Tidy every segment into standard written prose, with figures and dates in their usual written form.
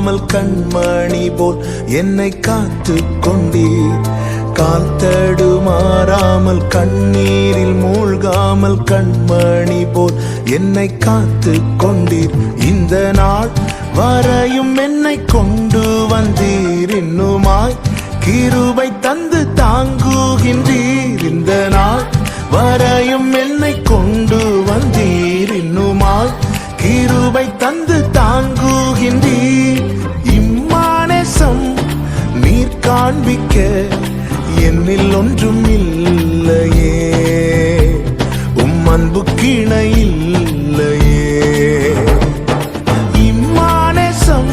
நீங்காமல் கண்மணி போல் என்னை காத்து கொண்டீர். கால் தடுமாறாமல் கண்ணீரில் மூழ்காமல் கண்மணி போல் என்னை காத்து கொண்டீர். இந்த நாள் வரையும் என்னை கொண்டு வந்தீர். இன்னுமாய் கிருபை தந்து தாங்குகின்றீர். இந்த நாள் வரையும் என்னை கொண்டு வந்தீர். இன்னுமாய் கிருபை தந்து தாங்குகின்றீர். இம்மானேசம் நீர் காண்பிக்க என்னில் ஒன்றும் இல்லையே, உம் அன்பு கிணை இல்லையே. இம்மானேசம்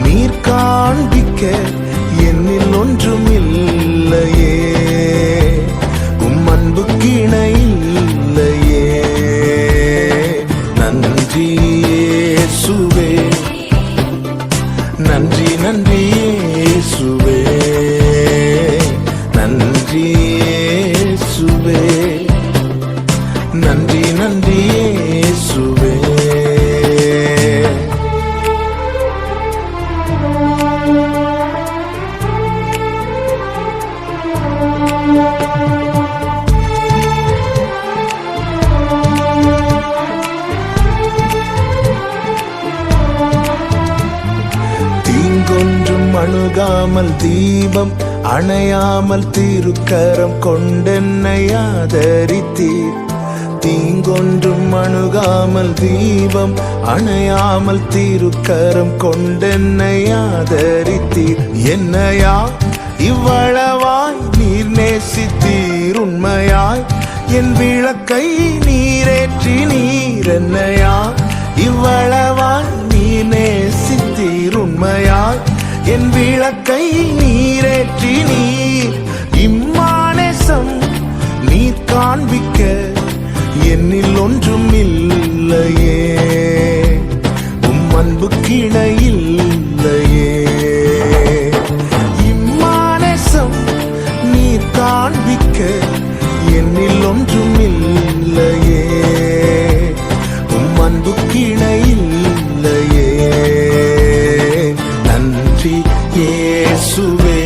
நீர் காண்பிக்க என்னில் ஒன்றும் இல்லையே, உம் அன்பு கிணை இல்லையே. நன்றி இயேசுவே, நன்றி நன்றி இயேசுவே, நன்றி இயேசுவே, நன்றி நன்றி இயேசுவே. தீங்கொன்றும் அணுகாமல் தீபம் அணையாமல் திருக்கரம் கொண்டென்னை ஆதரித்தீர். தீங்கொன்றும் அணுகாமல் தீபம் அணையாமல் திருக்கரம் கொண்டென்னை ஆதரித்தீர். என்னையா இவ்வளவாய் நீர் நேசித்தீர். உண்மையாய் என் விளக்கை நீரேற்றி நீர். என்னையா இவ்வளவாய் நீர் நேசித்தீர். உண்மையாய் என் விளக்கை நீரேற்றி நீர். இம்மானேசம் நீர் காண்பிக்க என்னில் ஒன்றும் இல்லையே, உம் அன்பு கிணை இல்லையே. இம்மானேசம் நீர் காண்பிக்க என்னில் ஒன்றும் இல்லையே, உம் அன்பு கிணை இல்லையே. நன்றி இயேசுவே,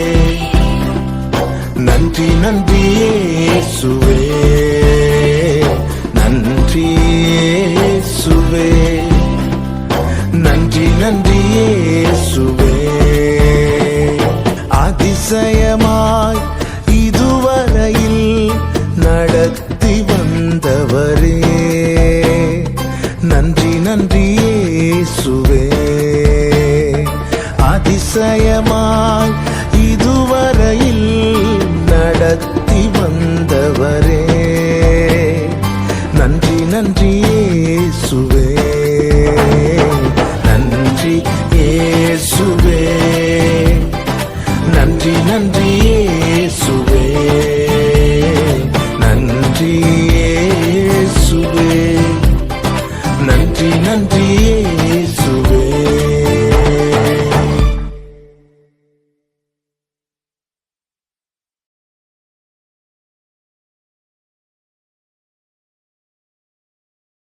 நன்றி நன்றி இயேசுவே.